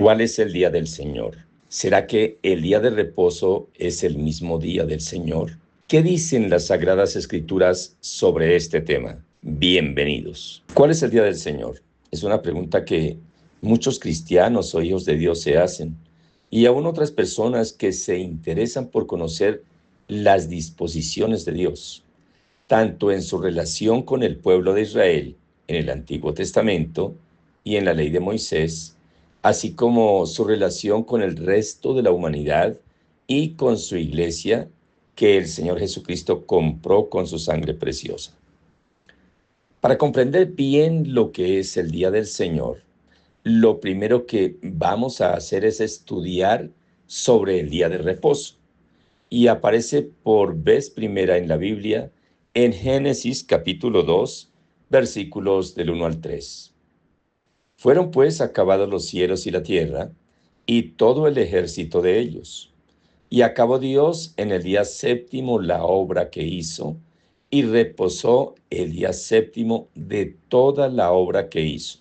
¿Cuál es el día del Señor? ¿Será que el día de reposo es el mismo día del Señor? ¿Qué dicen las Sagradas Escrituras sobre este tema? Bienvenidos. ¿Cuál es el día del Señor? Es una pregunta que muchos cristianos o hijos de Dios se hacen, y aún otras personas que se interesan por conocer las disposiciones de Dios, tanto en su relación con el pueblo de Israel en el Antiguo Testamento y en la ley de Moisés, así como su relación con el resto de la humanidad y con su iglesia que el Señor Jesucristo compró con su sangre preciosa. Para comprender bien lo que es el día del Señor, lo primero que vamos a hacer es estudiar sobre el día de reposo. Y aparece por vez primera en la Biblia en Génesis capítulo 2, versículos del 1 al 3. Fueron pues acabados los cielos y la tierra, y todo el ejército de ellos. Y acabó Dios en el día séptimo la obra que hizo, y reposó el día séptimo de toda la obra que hizo.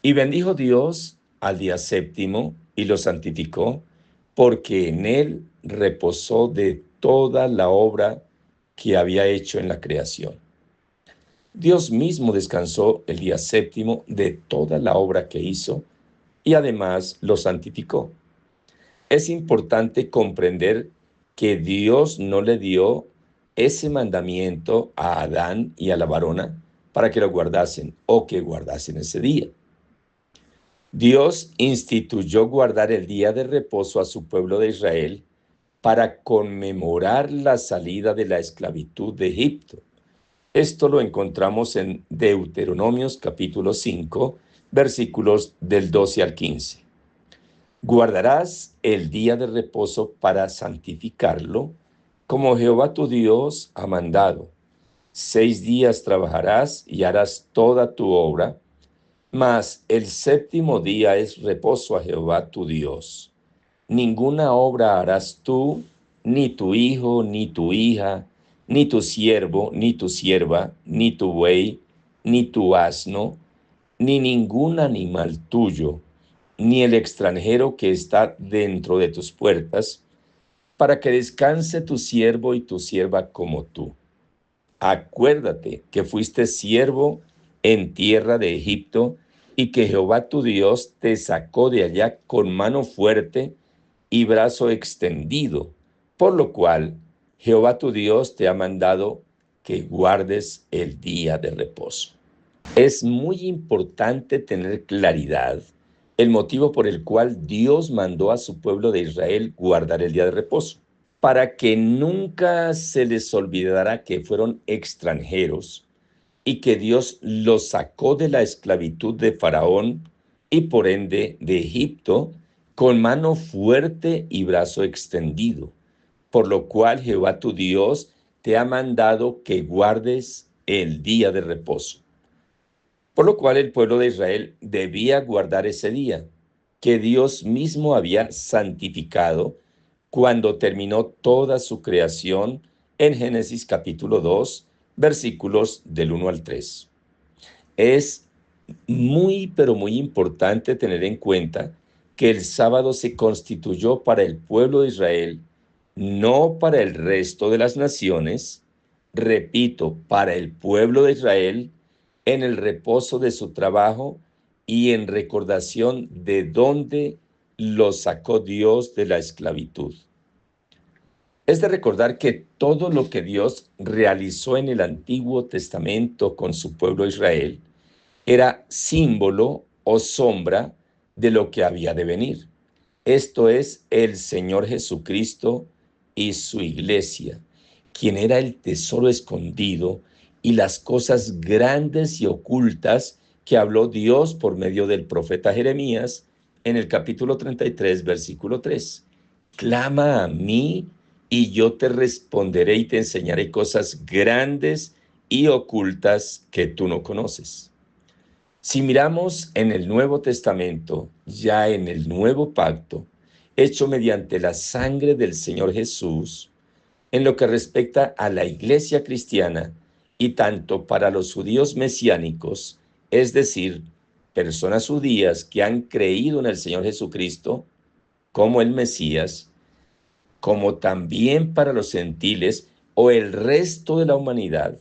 Y bendijo Dios al día séptimo y lo santificó, porque en él reposó de toda la obra que había hecho en la creación. Dios mismo descansó el día séptimo de toda la obra que hizo y además lo santificó. Es importante comprender que Dios no le dio ese mandamiento a Adán y a la varona para que lo guardasen o que guardasen ese día. Dios instituyó guardar el día de reposo a su pueblo de Israel para conmemorar la salida de la esclavitud de Egipto. Esto lo encontramos en Deuteronomios capítulo 5, versículos del 12 al 15. Guardarás el día de reposo para santificarlo, como Jehová tu Dios ha mandado. 6 días trabajarás y harás toda tu obra, mas el séptimo día es reposo a Jehová tu Dios. Ninguna obra harás tú, ni tu hijo, ni tu hija, ni tu siervo, ni tu sierva, ni tu buey, ni tu asno, ni ningún animal tuyo, ni el extranjero que está dentro de tus puertas, para que descanse tu siervo y tu sierva como tú. Acuérdate que fuiste siervo en tierra de Egipto y que Jehová tu Dios te sacó de allá con mano fuerte y brazo extendido, por lo cual Jehová tu Dios te ha mandado que guardes el día de reposo. Es muy importante tener claridad el motivo por el cual Dios mandó a su pueblo de Israel guardar el día de reposo, para que nunca se les olvidara que fueron extranjeros y que Dios los sacó de la esclavitud de Faraón y por ende de Egipto con mano fuerte y brazo extendido, por lo cual Jehová tu Dios te ha mandado que guardes el día de reposo. Por lo cual el pueblo de Israel debía guardar ese día, que Dios mismo había santificado cuando terminó toda su creación en Génesis capítulo 2, versículos del 1 al 3. Es muy, pero muy importante tener en cuenta que el sábado se constituyó para el pueblo de Israel, no para el resto de las naciones, repito, para el pueblo de Israel, en el reposo de su trabajo y en recordación de dónde los sacó Dios de la esclavitud. Es de recordar que todo lo que Dios realizó en el Antiguo Testamento con su pueblo Israel era símbolo o sombra de lo que había de venir. Esto es el Señor Jesucristo y su iglesia, quien era el tesoro escondido y las cosas grandes y ocultas que habló Dios por medio del profeta Jeremías en el capítulo 33, versículo 3. Clama a mí y yo te responderé y te enseñaré cosas grandes y ocultas que tú no conoces. Si miramos en el Nuevo Testamento, ya en el Nuevo Pacto, hecho mediante la sangre del Señor Jesús, en lo que respecta a la iglesia cristiana y tanto para los judíos mesiánicos, es decir, personas judías que han creído en el Señor Jesucristo como el Mesías, como también para los gentiles o el resto de la humanidad.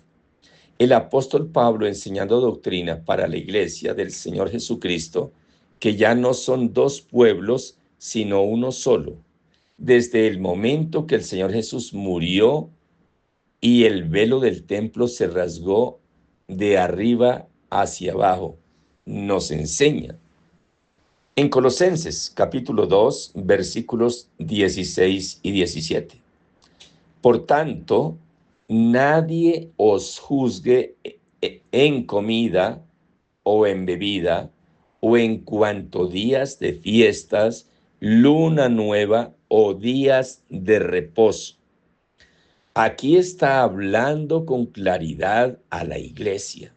El apóstol Pablo, enseñando doctrina para la iglesia del Señor Jesucristo, que ya no son dos pueblos, sino uno solo. Desde el momento que el Señor Jesús murió y el velo del templo se rasgó de arriba hacia abajo, nos enseña. En Colosenses capítulo 2, versículos 16 y 17. Por tanto, nadie os juzgue en comida o en bebida, o en cuanto días de fiestas, luna nueva o días de reposo. Aquí está hablando con claridad a la iglesia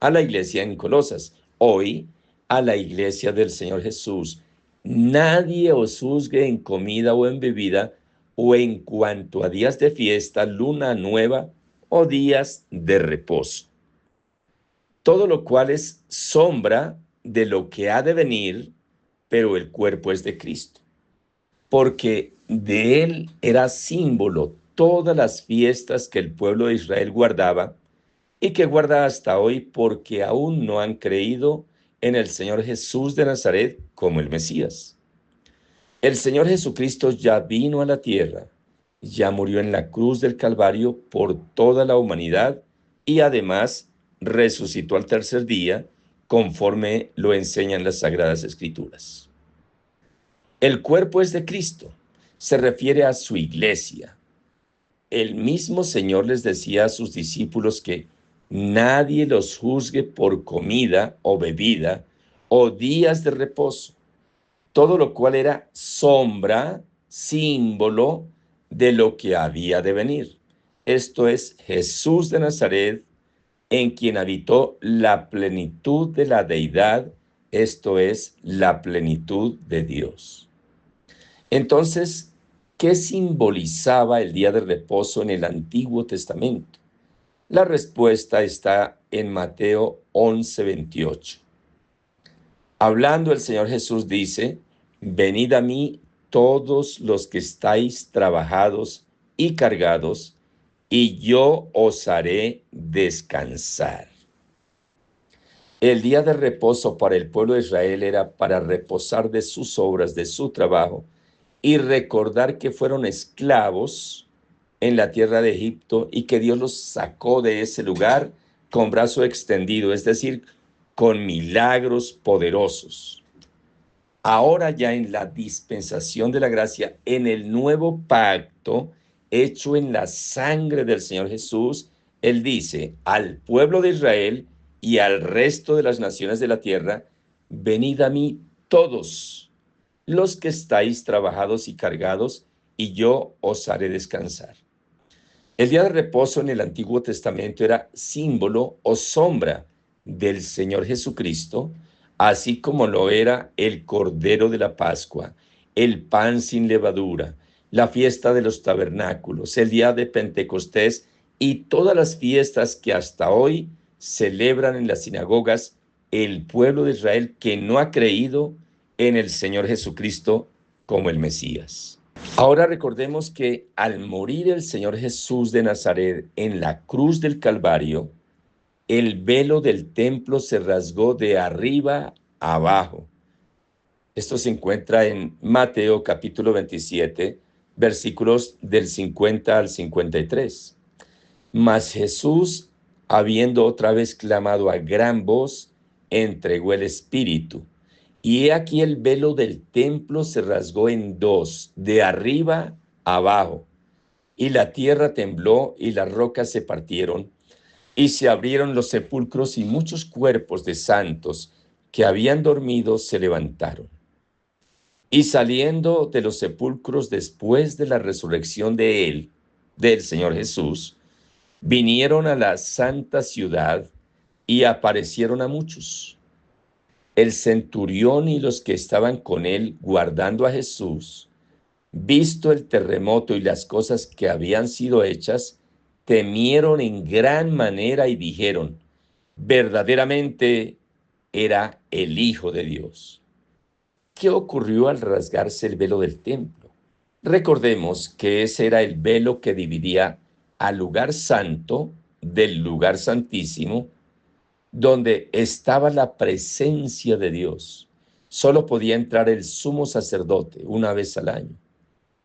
en Colosas, hoy a la iglesia del Señor Jesús. Nadie os juzgue en comida o en bebida, o en cuanto a días de fiesta, luna nueva o días de reposo. Todo lo cual es sombra de lo que ha de venir, pero el cuerpo es de Cristo. Porque de él era símbolo todas las fiestas que el pueblo de Israel guardaba y que guarda hasta hoy, porque aún no han creído en el Señor Jesús de Nazaret como el Mesías. El Señor Jesucristo ya vino a la tierra, ya murió en la cruz del Calvario por toda la humanidad y además resucitó al tercer día, conforme lo enseñan las Sagradas Escrituras. El cuerpo es de Cristo, se refiere a su iglesia. El mismo Señor les decía a sus discípulos que nadie los juzgue por comida o bebida o días de reposo, todo lo cual era sombra, símbolo de lo que había de venir. Esto es Jesús de Nazaret, en quien habitó la plenitud de la deidad, esto es la plenitud de Dios. Entonces, ¿qué simbolizaba el día de reposo en el Antiguo Testamento? La respuesta está en Mateo 11:28. Hablando el Señor Jesús dice: venid a mí todos los que estáis trabajados y cargados, y yo os haré descansar. El día de reposo para el pueblo de Israel era para reposar de sus obras, de su trabajo, y recordar que fueron esclavos en la tierra de Egipto y que Dios los sacó de ese lugar con brazo extendido, es decir, con milagros poderosos. Ahora ya en la dispensación de la gracia, en el nuevo pacto hecho en la sangre del Señor Jesús, Él dice al pueblo de Israel y al resto de las naciones de la tierra: venid a mí todos los que estáis trabajados y cargados, y yo os haré descansar. El día de reposo en el Antiguo Testamento era símbolo o sombra del Señor Jesucristo, así como lo era el Cordero de la Pascua, el pan sin levadura, la fiesta de los tabernáculos, el día de Pentecostés y todas las fiestas que hasta hoy celebran en las sinagogas el pueblo de Israel que no ha creído en el Señor Jesucristo como el Mesías. Ahora recordemos que al morir el Señor Jesús de Nazaret en la cruz del Calvario, el velo del templo se rasgó de arriba a abajo. Esto se encuentra en Mateo capítulo 27, versículos del 50 al 53. Mas Jesús, habiendo otra vez clamado a gran voz, entregó el Espíritu. Y he aquí el velo del templo se rasgó en dos, de arriba a abajo. Y la tierra tembló y las rocas se partieron, y se abrieron los sepulcros, y muchos cuerpos de santos que habían dormido se levantaron. Y saliendo de los sepulcros después de la resurrección de él, del Señor Jesús, vinieron a la santa ciudad y aparecieron a muchos. El centurión y los que estaban con él guardando a Jesús, visto el terremoto y las cosas que habían sido hechas, temieron en gran manera y dijeron: verdaderamente era el Hijo de Dios. ¿Qué ocurrió al rasgarse el velo del templo? Recordemos que ese era el velo que dividía al lugar santo del lugar santísimo, donde estaba la presencia de Dios. Solo podía entrar el sumo sacerdote una vez al año.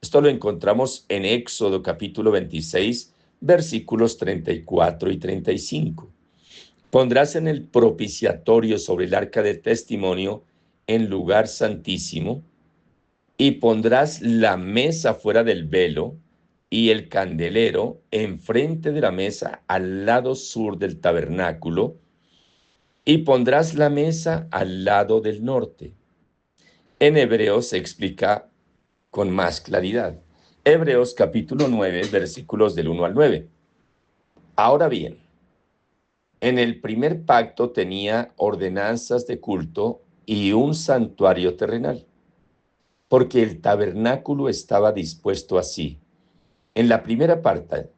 Esto lo encontramos en Éxodo capítulo 26, versículos 34 y 35. Pondrás en el propiciatorio sobre el arca del testimonio en lugar santísimo, y pondrás la mesa fuera del velo y el candelero enfrente de la mesa al lado sur del tabernáculo, y pondrás la mesa al lado del norte. En Hebreos se explica con más claridad. Hebreos capítulo 9, versículos del 1 al 9. Ahora bien, en el primer pacto tenía ordenanzas de culto y un santuario terrenal, porque el tabernáculo estaba dispuesto así. En la primera parte,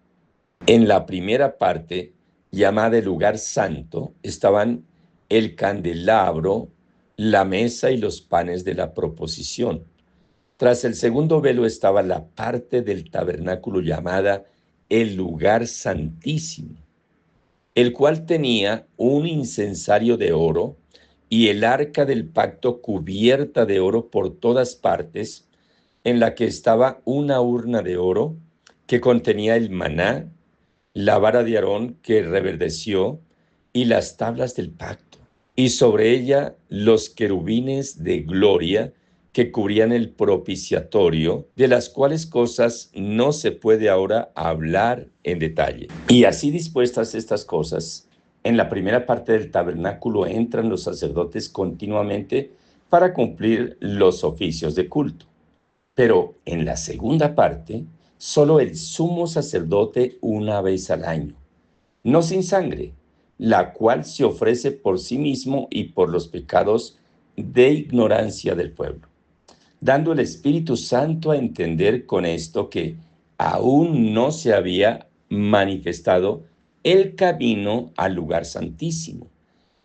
llamada el lugar santo, estaban el candelabro, la mesa y los panes de la proposición. Tras el segundo velo estaba la parte del tabernáculo llamada el lugar santísimo, el cual tenía un incensario de oro y el arca del pacto cubierta de oro por todas partes, en la que estaba una urna de oro que contenía el maná, la vara de Aarón que reverdeció y las tablas del pacto, y sobre ella los querubines de gloria que cubrían el propiciatorio, de las cuales cosas no se puede ahora hablar en detalle. Y así dispuestas estas cosas, en la primera parte del tabernáculo entran los sacerdotes continuamente para cumplir los oficios de culto. Pero en la segunda parte, solo el sumo sacerdote una vez al año, no sin sangre, la cual se ofrece por sí mismo y por los pecados de ignorancia del pueblo, dando el Espíritu Santo a entender con esto que aún no se había manifestado el camino al lugar santísimo,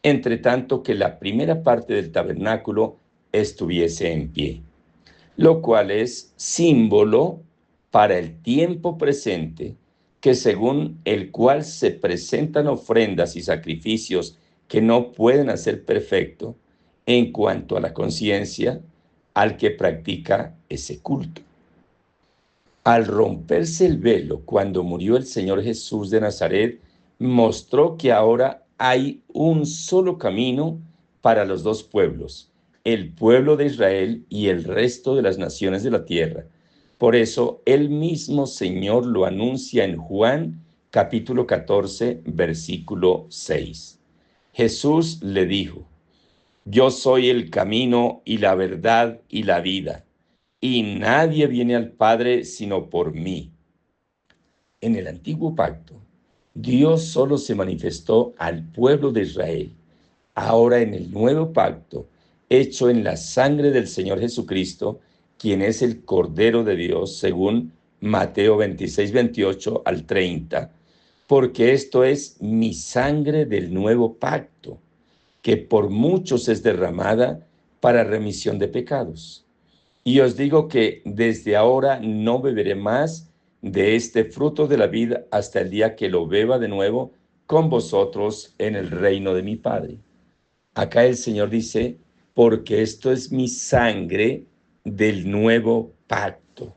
entre tanto que la primera parte del tabernáculo estuviese en pie, lo cual es símbolo para el tiempo presente, que según el cual se presentan ofrendas y sacrificios que no pueden hacer perfecto en cuanto a la conciencia al que practica ese culto. Al romperse el velo cuando murió el Señor Jesús de Nazaret, mostró que ahora hay un solo camino para los dos pueblos, el pueblo de Israel y el resto de las naciones de la tierra. Por eso el mismo Señor lo anuncia en Juan capítulo 14, versículo 6. Jesús le dijo: Yo soy el camino y la verdad y la vida, y nadie viene al Padre sino por mí. En el antiguo pacto, Dios solo se manifestó al pueblo de Israel. Ahora en el nuevo pacto, hecho en la sangre del Señor Jesucristo, quien es el Cordero de Dios, según Mateo 26, 28 al 30, porque esto es mi sangre del nuevo pacto, que por muchos es derramada para remisión de pecados. Y os digo que desde ahora no beberé más de este fruto de la vida hasta el día que lo beba de nuevo con vosotros en el reino de mi Padre. Acá el Señor dice, porque esto es mi sangre del nuevo pacto.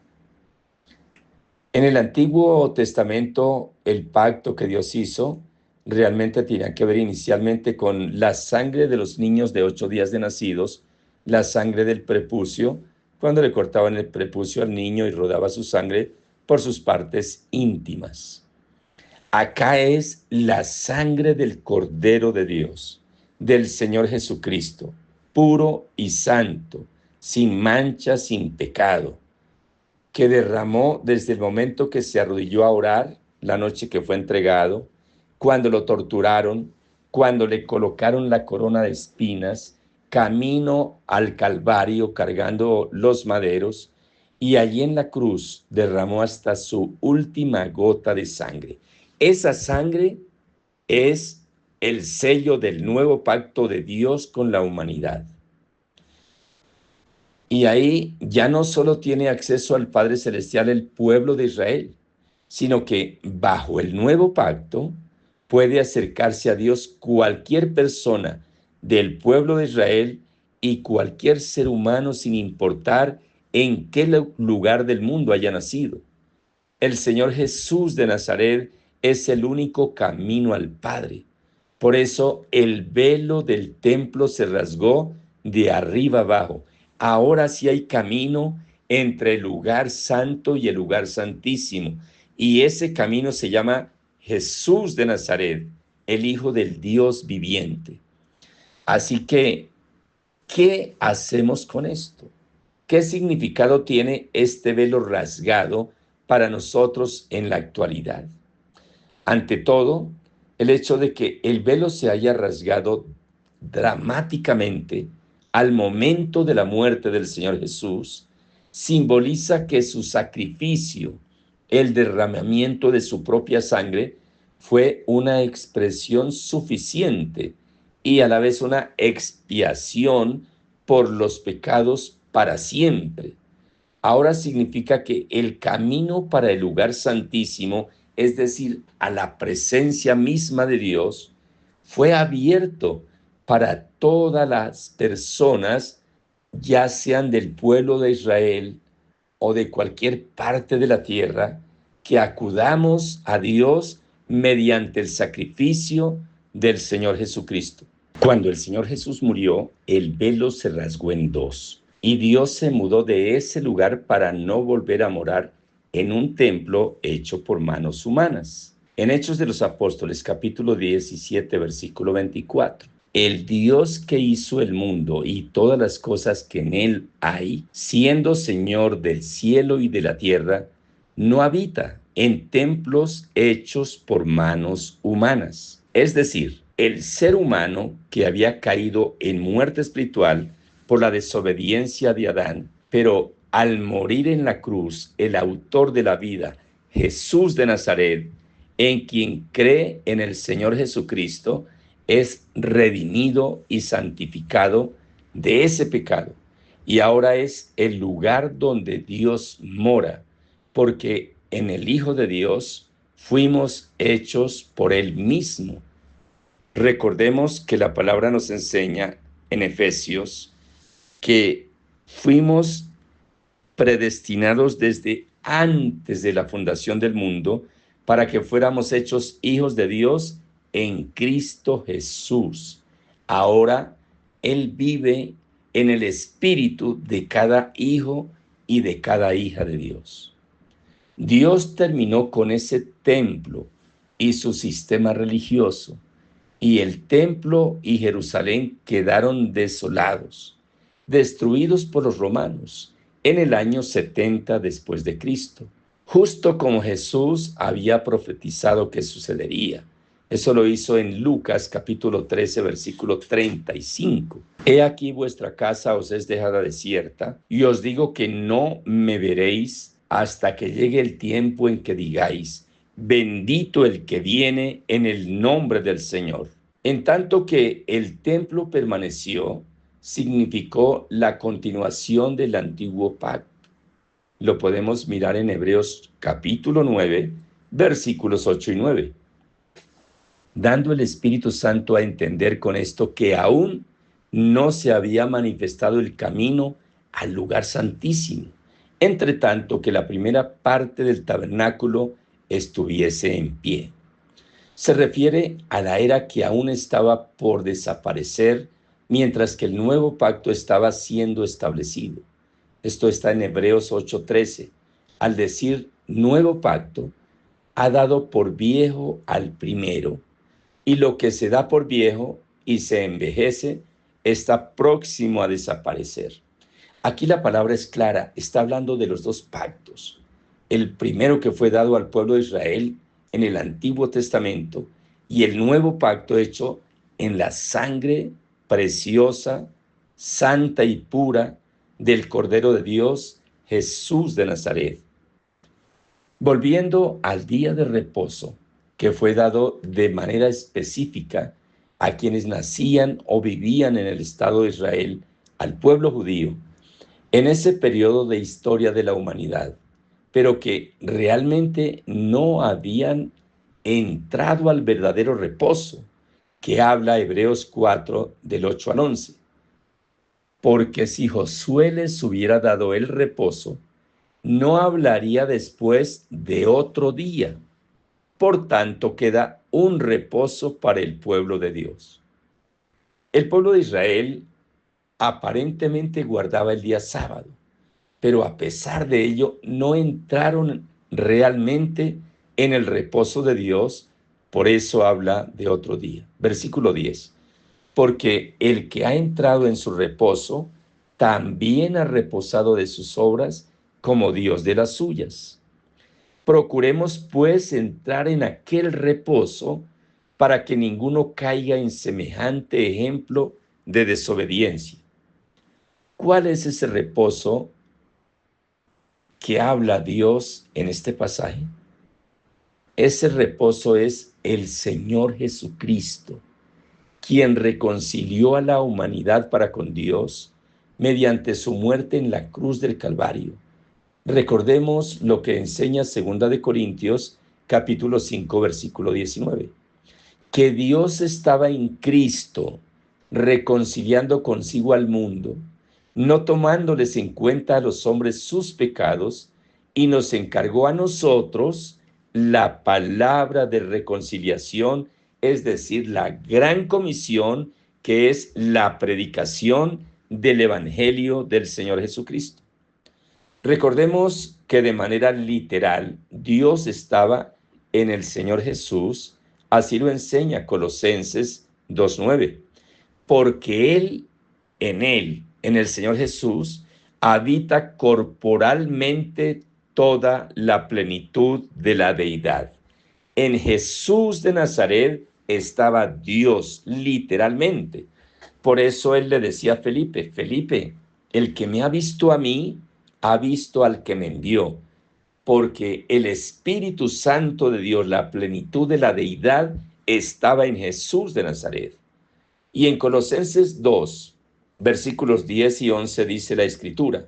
En el Antiguo Testamento, el pacto que Dios hizo realmente tenía que ver inicialmente con la sangre de los niños de 8 días de nacidos, la sangre del prepucio, cuando le cortaban el prepucio al niño y rodaba su sangre por sus partes íntimas. Acá es la sangre del Cordero de Dios, del Señor Jesucristo, puro y santo, sin mancha, sin pecado, que derramó desde el momento que se arrodilló a orar, la noche que fue entregado, cuando lo torturaron, cuando le colocaron la corona de espinas, camino al Calvario cargando los maderos, y allí en la cruz derramó hasta su última gota de sangre. Esa sangre es el sello del nuevo pacto de Dios con la humanidad. Y ahí ya no solo tiene acceso al Padre Celestial el pueblo de Israel, sino que bajo el nuevo pacto puede acercarse a Dios cualquier persona del pueblo de Israel y cualquier ser humano sin importar en qué lugar del mundo haya nacido. El Señor Jesús de Nazaret es el único camino al Padre. Por eso el velo del templo se rasgó de arriba abajo. Ahora sí hay camino entre el lugar santo y el lugar santísimo. Y ese camino se llama Jesús de Nazaret, el Hijo del Dios viviente. Así que, ¿qué hacemos con esto? ¿Qué significado tiene este velo rasgado para nosotros en la actualidad? Ante todo, el hecho de que el velo se haya rasgado dramáticamente al momento de la muerte del Señor Jesús, simboliza que su sacrificio, el derramamiento de su propia sangre, fue una expresión suficiente y a la vez una expiación por los pecados para siempre. Ahora significa que el camino para el lugar santísimo, es decir, a la presencia misma de Dios, fue abierto para todas las personas, ya sean del pueblo de Israel o de cualquier parte de la tierra, que acudamos a Dios mediante el sacrificio del Señor Jesucristo. Cuando el Señor Jesús murió, el velo se rasgó en dos y Dios se mudó de ese lugar para no volver a morar en un templo hecho por manos humanas. En Hechos de los Apóstoles, capítulo 17, versículo 24. El Dios que hizo el mundo y todas las cosas que en él hay, siendo Señor del cielo y de la tierra, no habita en templos hechos por manos humanas. Es decir, el ser humano que había caído en muerte espiritual por la desobediencia de Adán, pero al morir en la cruz, el autor de la vida, Jesús de Nazaret, en quien cree en el Señor Jesucristo, es redimido y santificado de ese pecado. Y ahora es el lugar donde Dios mora, porque en el Hijo de Dios fuimos hechos por Él mismo. Recordemos que la palabra nos enseña en Efesios que fuimos predestinados desde antes de la fundación del mundo para que fuéramos hechos hijos de Dios en Cristo Jesús. Ahora Él vive en el espíritu de cada hijo y de cada hija de Dios. Dios terminó con ese templo y su sistema religioso, y el templo y Jerusalén quedaron desolados, destruidos por los romanos en el año 70 después de Cristo, justo como Jesús había profetizado que sucedería. Eso lo hizo en Lucas capítulo 13, versículo 35. He aquí vuestra casa os es dejada desierta, y os digo que no me veréis hasta que llegue el tiempo en que digáis, bendito el que viene en el nombre del Señor. En tanto que el templo permaneció, significó la continuación del antiguo pacto. Lo podemos mirar en Hebreos capítulo 9, versículos 8 y 9. Dando el Espíritu Santo a entender con esto que aún no se había manifestado el camino al lugar santísimo, entre tanto que la primera parte del tabernáculo estuviese en pie. Se refiere a la era que aún estaba por desaparecer, mientras que el nuevo pacto estaba siendo establecido. Esto está en Hebreos 8:13. Al decir nuevo pacto, ha dado por viejo al primero, y lo que se da por viejo y se envejece está próximo a desaparecer. Aquí la palabra es clara, está hablando de los dos pactos. El primero que fue dado al pueblo de Israel en el Antiguo Testamento y el nuevo pacto hecho en la sangre preciosa, santa y pura del Cordero de Dios, Jesús de Nazaret. Volviendo al día de reposo, que fue dado de manera específica a quienes nacían o vivían en el Estado de Israel, al pueblo judío, en ese periodo de historia de la humanidad, pero que realmente no habían entrado al verdadero reposo que habla Hebreos 4 del 8 al 11. Porque si Josué les hubiera dado el reposo, no hablaría después de otro día. Por tanto, queda un reposo para el pueblo de Dios. El pueblo de Israel aparentemente guardaba el día sábado, pero a pesar de ello no entraron realmente en el reposo de Dios. Por eso habla de otro día. Versículo 10. Porque el que ha entrado en su reposo, también ha reposado de sus obras como Dios de las suyas. Procuremos pues entrar en aquel reposo para que ninguno caiga en semejante ejemplo de desobediencia. ¿Cuál es ese reposo que habla Dios en este pasaje? Ese reposo es el Señor Jesucristo, quien reconcilió a la humanidad para con Dios mediante su muerte en la cruz del Calvario. Recordemos lo que enseña 2 de Corintios, capítulo 5, versículo 19, que Dios estaba en Cristo reconciliando consigo al mundo, no tomándoles en cuenta a los hombres sus pecados, y nos encargó a nosotros la palabra de reconciliación, es decir, la gran comisión, que es la predicación del Evangelio del Señor Jesucristo. Recordemos que de manera literal Dios estaba en el Señor Jesús, así lo enseña Colosenses 2:9, porque Él, en el Señor Jesús, habita corporalmente toda la plenitud de la deidad. En Jesús de Nazaret estaba Dios literalmente. Por eso él le decía a Felipe, Felipe, el que me ha visto a mí, ha visto al que me envió, porque el Espíritu Santo de Dios, la plenitud de la deidad, estaba en Jesús de Nazaret. Y en Colosenses 2, versículos 10 y 11 dice la Escritura,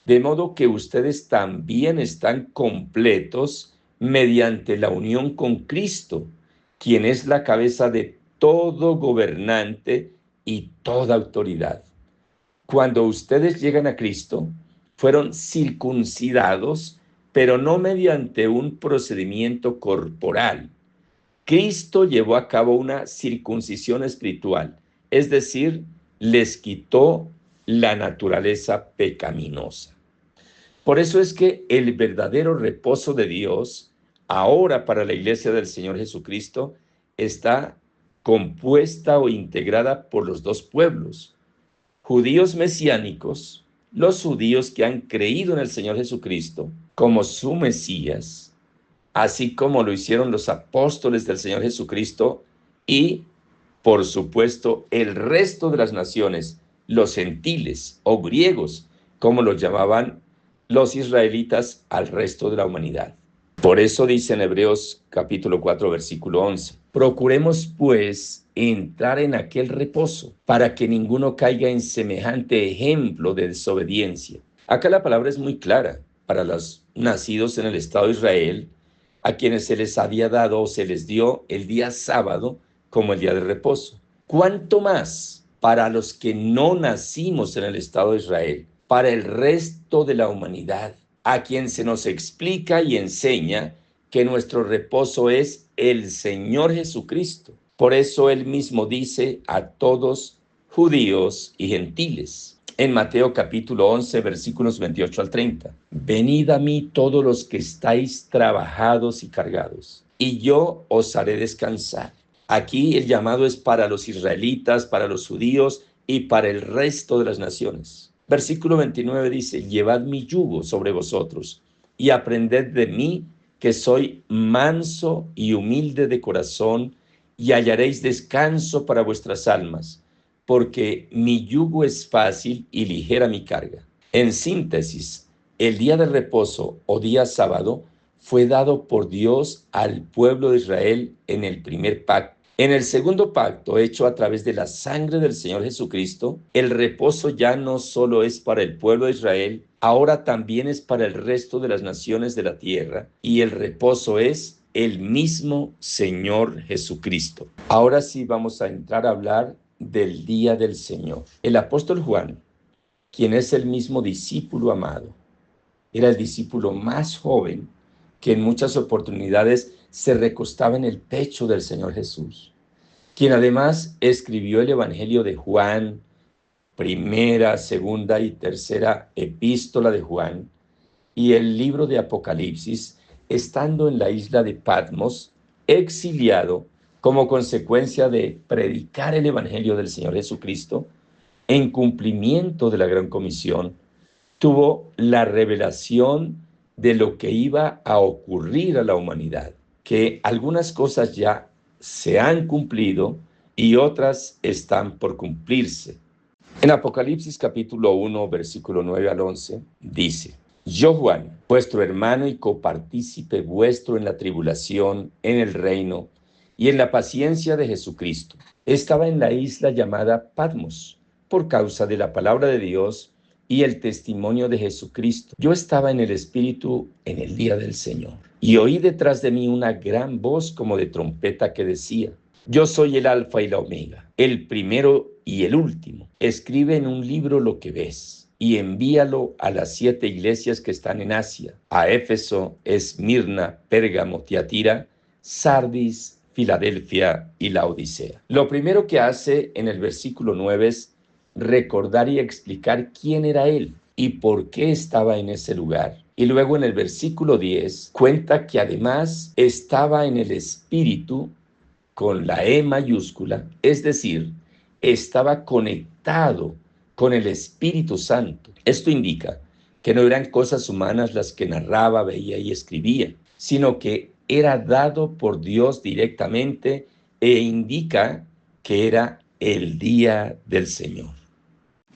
de modo que ustedes también están completos mediante la unión con Cristo, quien es la cabeza de todo gobernante y toda autoridad. Cuando ustedes llegan a Cristo, fueron circuncidados, pero no mediante un procedimiento corporal. Cristo llevó a cabo una circuncisión espiritual, es decir, les quitó la naturaleza pecaminosa. Por eso es que el verdadero reposo de Dios, ahora para la iglesia del Señor Jesucristo, está compuesta o integrada por los dos pueblos, judíos mesiánicos, los judíos que han creído en el Señor Jesucristo como su Mesías, así como lo hicieron los apóstoles del Señor Jesucristo, y, por supuesto, el resto de las naciones, los gentiles o griegos, como los llamaban los israelitas al resto de la humanidad. Por eso dice en Hebreos capítulo 4, versículo 11, procuremos pues entrar en aquel reposo para que ninguno caiga en semejante ejemplo de desobediencia. Acá la palabra es muy clara para los nacidos en el Estado de Israel, a quienes se les había dado o se les dio el día sábado como el día de reposo. ¿Cuánto más para los que no nacimos en el Estado de Israel, para el resto de la humanidad, a quien se nos explica y enseña que nuestro reposo es el Señor Jesucristo? Por eso él mismo dice a todos, judíos y gentiles, en Mateo capítulo 11, versículos 28 al 30, venid a mí todos los que estáis trabajados y cargados, y yo os haré descansar. Aquí el llamado es para los israelitas, para los judíos y para el resto de las naciones. Versículo 29 dice, llevad mi yugo sobre vosotros y aprended de mí, que soy manso y humilde de corazón, y hallaréis descanso para vuestras almas, porque mi yugo es fácil y ligera mi carga. En síntesis, el día de reposo o día sábado fue dado por Dios al pueblo de Israel en el primer pacto. En el segundo pacto, hecho a través de la sangre del Señor Jesucristo, el reposo ya no solo es para el pueblo de Israel, ahora también es para el resto de las naciones de la tierra, y el reposo es el mismo Señor Jesucristo. Ahora sí vamos a entrar a hablar del día del Señor. El apóstol Juan, quien es el mismo discípulo amado, era el discípulo más joven que en muchas oportunidades se recostaba en el pecho del Señor Jesús, quien además escribió el Evangelio de Juan, primera, segunda y tercera epístola de Juan, y el libro de Apocalipsis, estando en la isla de Patmos, exiliado como consecuencia de predicar el Evangelio del Señor Jesucristo, en cumplimiento de la Gran Comisión, tuvo la revelación de lo que iba a ocurrir a la humanidad, que algunas cosas ya se han cumplido y otras están por cumplirse. En Apocalipsis capítulo 1, versículo 9 al 11, dice: Yo, Juan, vuestro hermano y copartícipe vuestro en la tribulación, en el reino y en la paciencia de Jesucristo, estaba en la isla llamada Patmos, por causa de la palabra de Dios y el testimonio de Jesucristo. Yo estaba en el Espíritu en el día del Señor, y oí detrás de mí una gran voz como de trompeta que decía: Yo soy el Alfa y la Omega, el primero y el último. Escribe en un libro lo que ves y envíalo a las 7 iglesias que están en Asia: a Éfeso, Esmirna, Pérgamo, Tiatira, Sardis, Filadelfia y Laodicea. Lo primero que hace en el versículo 9 es recordar y explicar quién era él y por qué estaba en ese lugar. Y luego en el versículo 10 cuenta que además estaba en el Espíritu con la E mayúscula, es decir, estaba conectado con el Espíritu Santo. Esto indica que no eran cosas humanas las que narraba, veía y escribía, sino que era dado por Dios directamente, e indica que era el día del Señor.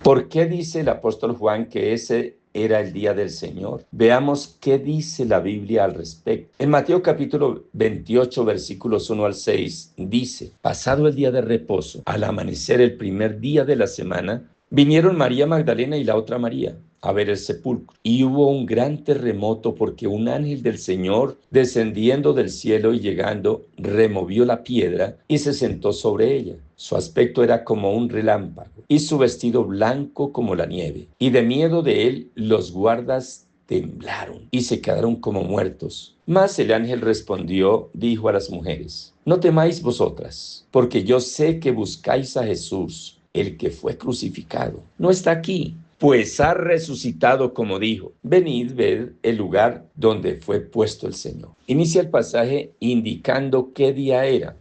¿Por qué dice el apóstol Juan que ese era el día del Señor? Veamos qué dice la Biblia al respecto. En Mateo capítulo 28, versículos 1 al 6, dice: Pasado el día de reposo, al amanecer el primer día de la semana, vinieron María Magdalena y la otra María a ver el sepulcro. Y hubo un gran terremoto, porque un ángel del Señor, descendiendo del cielo y llegando, removió la piedra y se sentó sobre ella. Su aspecto era como un relámpago y su vestido blanco como la nieve. Y de miedo de él los guardas temblaron y se quedaron como muertos. Mas el ángel respondió, dijo a las mujeres: No temáis vosotras, porque yo sé que buscáis a Jesús, el que fue crucificado. No está aquí, pues ha resucitado, como dijo. Venid, ved el lugar donde fue puesto el Señor. Inicia el pasaje indicando qué día era.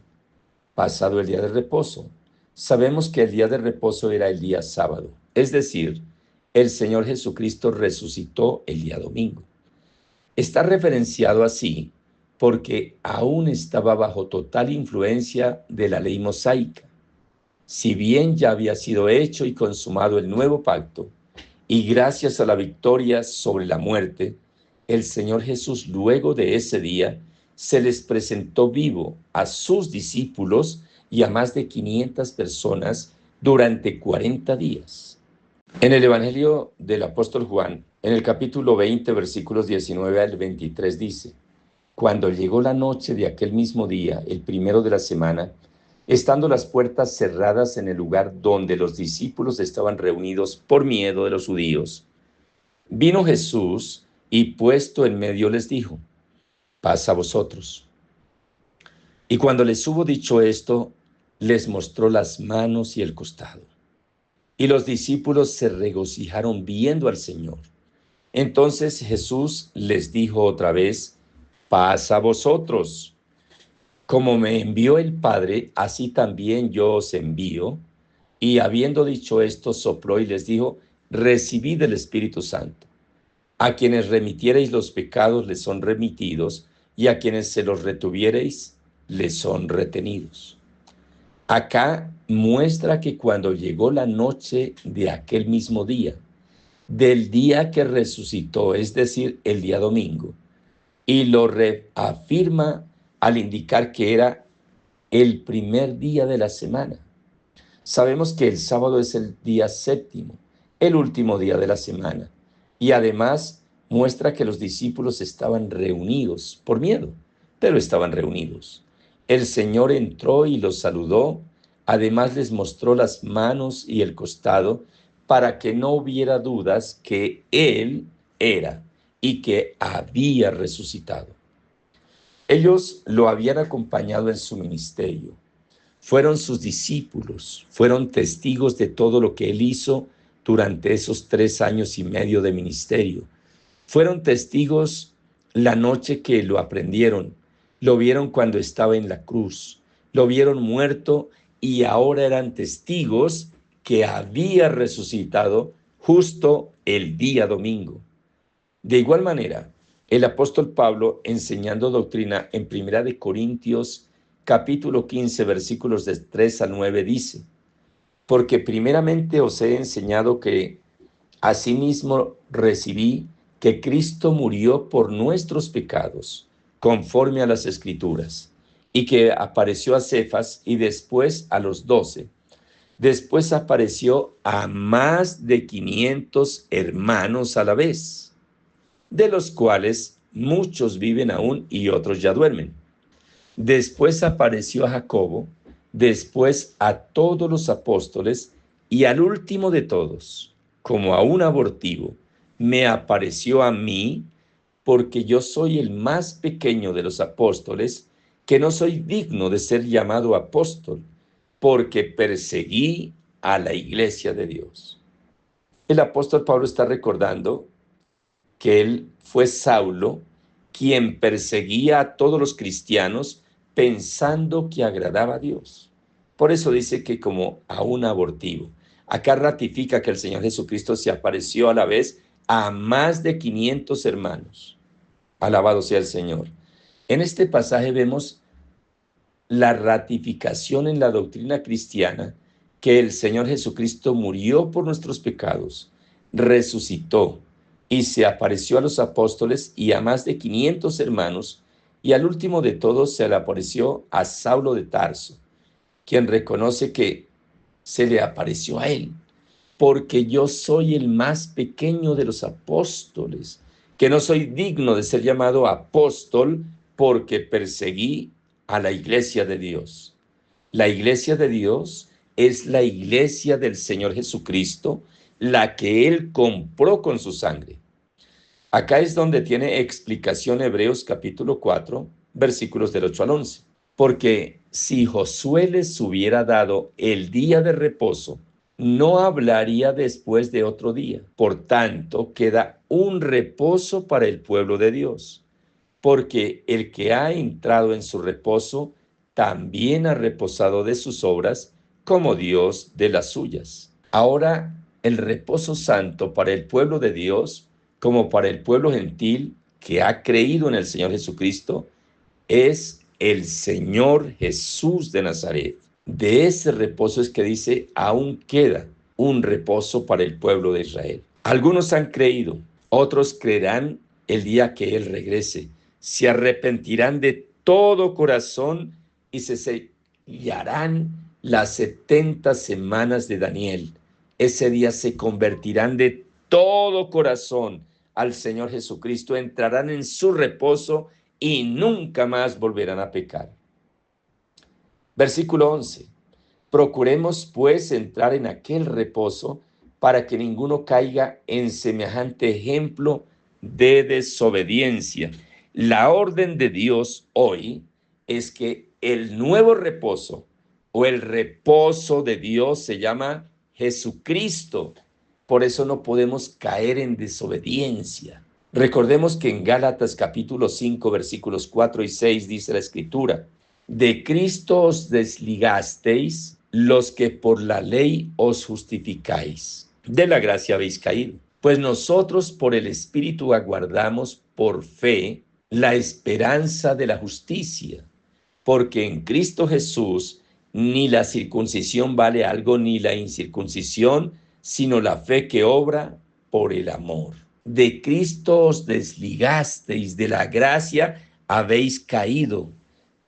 Pasado el día de reposo. Sabemos que el día de reposo era el día sábado, es decir, el Señor Jesucristo resucitó el día domingo. Está referenciado así porque aún estaba bajo total influencia de la ley mosaica. Si bien ya había sido hecho y consumado el nuevo pacto, y gracias a la victoria sobre la muerte, el Señor Jesús luego de ese día se les presentó vivo a sus discípulos y a más de 500 personas durante 40 días. En el Evangelio del apóstol Juan, en el capítulo 20, versículos 19 al 23 dice: Cuando llegó la noche de aquel mismo día, el primero de la semana, estando las puertas cerradas en el lugar donde los discípulos estaban reunidos por miedo de los judíos, vino Jesús y puesto en medio les dijo: Paz a vosotros. Y cuando les hubo dicho esto, les mostró las manos y el costado. Y los discípulos se regocijaron viendo al Señor. Entonces Jesús les dijo otra vez: Paz a vosotros. Como me envió el Padre, así también yo os envío. Y habiendo dicho esto, sopló y les dijo: Recibid el Espíritu Santo. A quienes remitiereis los pecados les son remitidos, y a quienes se los retuviereis les son retenidos. Acá muestra que cuando llegó la noche de aquel mismo día, del día que resucitó, es decir, el día domingo, y lo reafirma al indicar que era el primer día de la semana. Sabemos que el sábado es el día séptimo, el último día de la semana, y además muestra que los discípulos estaban reunidos por miedo, pero estaban reunidos. El Señor entró y los saludó, además les mostró las manos y el costado para que no hubiera dudas que Él era y que había resucitado. Ellos lo habían acompañado en su ministerio. Fueron sus discípulos, fueron testigos de todo lo que Él hizo durante esos 3 años y medio de ministerio. Fueron testigos la noche que lo aprendieron, lo vieron cuando estaba en la cruz, lo vieron muerto y ahora eran testigos que había resucitado justo el día domingo. De igual manera, el apóstol Pablo, enseñando doctrina en 1 capítulo 15, versículos de 3 al 9, dice: porque primeramente os he enseñado que asimismo recibí que Cristo murió por nuestros pecados, conforme a las Escrituras, y que apareció a Cefas y después a los 12. Después apareció a más de 500 hermanos a la vez, de los cuales muchos viven aún y otros ya duermen. Después apareció a Jacobo, después a todos los apóstoles y al último de todos, como a un abortivo, me apareció a mí, porque yo soy el más pequeño de los apóstoles, que no soy digno de ser llamado apóstol, porque perseguí a la iglesia de Dios. El apóstol Pablo está recordando que él fue Saulo, quien perseguía a todos los cristianos pensando que agradaba a Dios. Por eso dice que como a un abortivo. Acá ratifica que el Señor Jesucristo se apareció a la vez a más de 500 hermanos. Alabado sea el Señor. En este pasaje vemos la ratificación en la doctrina cristiana que el Señor Jesucristo murió por nuestros pecados, resucitó y se apareció a los apóstoles y a más de 500 hermanos, y al último de todos se le apareció a Saulo de Tarso, quien reconoce que se le apareció a él, porque yo soy el más pequeño de los apóstoles, que no soy digno de ser llamado apóstol porque perseguí a la iglesia de Dios. La iglesia de Dios es la iglesia del Señor Jesucristo, la que Él compró con su sangre. Acá es donde tiene explicación Hebreos capítulo 4, versículos del 8 al 11. Porque si Josué les hubiera dado el día de reposo, no hablaría después de otro día. Por tanto, queda un reposo para el pueblo de Dios, porque el que ha entrado en su reposo también ha reposado de sus obras, como Dios de las suyas. Ahora, el reposo santo para el pueblo de Dios, como para el pueblo gentil que ha creído en el Señor Jesucristo, es el Señor Jesús de Nazaret. De ese reposo es que dice, aún queda un reposo para el pueblo de Israel. Algunos han creído, otros creerán el día que Él regrese. Se arrepentirán de todo corazón y se sellarán las 70 semanas de Daniel. Ese día se convertirán de todo corazón al Señor Jesucristo, entrarán en su reposo y nunca más volverán a pecar. Versículo 11. Procuremos pues entrar en aquel reposo para que ninguno caiga en semejante ejemplo de desobediencia. La orden de Dios hoy es que el nuevo reposo o el reposo de Dios se llama Jesucristo. Por eso no podemos caer en desobediencia. Recordemos que en Gálatas capítulo 5 versículos 4 y 6 dice la Escritura: de Cristo os desligasteis los que por la ley os justificáis. De la gracia habéis caído. Pues nosotros por el Espíritu aguardamos por fe la esperanza de la justicia. Porque en Cristo Jesús ni la circuncisión vale algo ni la incircuncisión, sino la fe que obra por el amor. De Cristo os desligasteis, de la gracia habéis caído.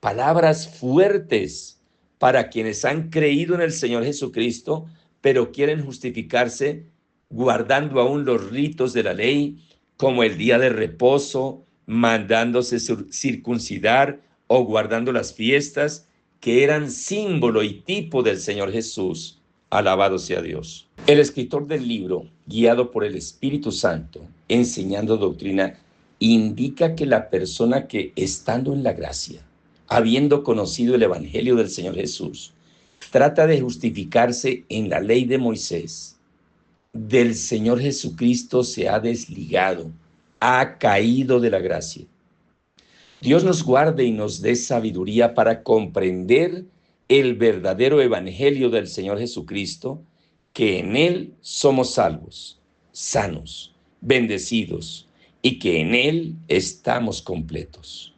palabras fuertes para quienes han creído en el Señor Jesucristo, pero quieren justificarse guardando aún los ritos de la ley, como el día de reposo, mandándose circuncidar o guardando las fiestas que eran símbolo y tipo del Señor Jesús. Alabado sea Dios. El escritor del libro, guiado por el Espíritu Santo, enseñando doctrina, indica que la persona que, estando en la gracia, habiendo conocido el Evangelio del Señor Jesús, trata de justificarse en la ley de Moisés, del Señor Jesucristo se ha desligado, ha caído de la gracia. Dios nos guarde y nos dé sabiduría para comprender el verdadero evangelio del Señor Jesucristo, que en Él somos salvos, sanos, bendecidos y que en Él estamos completos.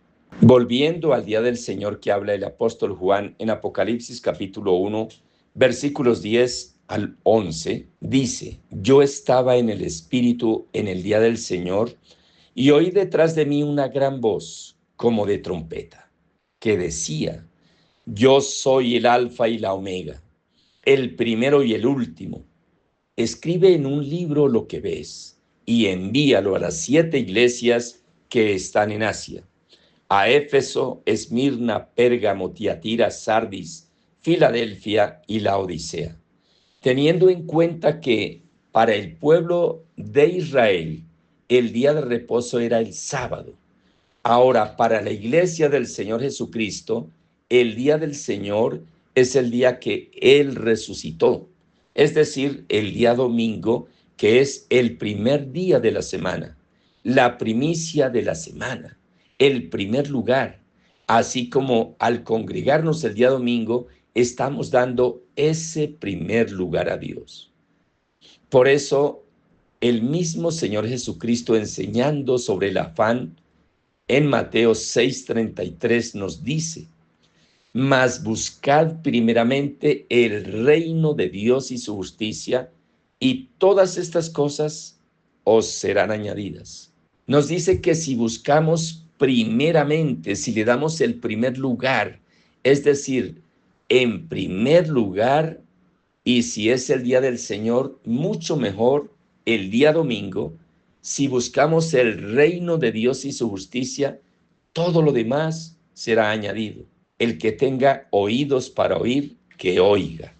Volviendo al día del Señor que habla el apóstol Juan en Apocalipsis capítulo 1, versículos 10 al 11, dice: yo estaba en el Espíritu en el día del Señor y oí detrás de mí una gran voz como de trompeta, que decía: yo soy el Alfa y la Omega, el primero y el último. Escribe en un libro lo que ves y envíalo a las 7 iglesias que están en Asia: a Éfeso, Esmirna, Pérgamo, Tiatira, Sardis, Filadelfia y Laodicea. Teniendo en cuenta que para el pueblo de Israel el día de reposo era el sábado, ahora para la iglesia del Señor Jesucristo el día del Señor es el día que Él resucitó, es decir, el día domingo, que es el primer día de la semana, la primicia de la semana, el primer lugar. Así como al congregarnos el día domingo, estamos dando ese primer lugar a Dios. Por eso, el mismo Señor Jesucristo, enseñando sobre el afán, en Mateo 6:33 nos dice: mas buscad primeramente el reino de Dios y su justicia, y todas estas cosas os serán añadidas. Nos dice que si buscamos primeramente, si le damos el primer lugar, es decir, en primer lugar, y si es el día del Señor, mucho mejor el día domingo, si buscamos el reino de Dios y su justicia, todo lo demás será añadido. El que tenga oídos para oír, que oiga.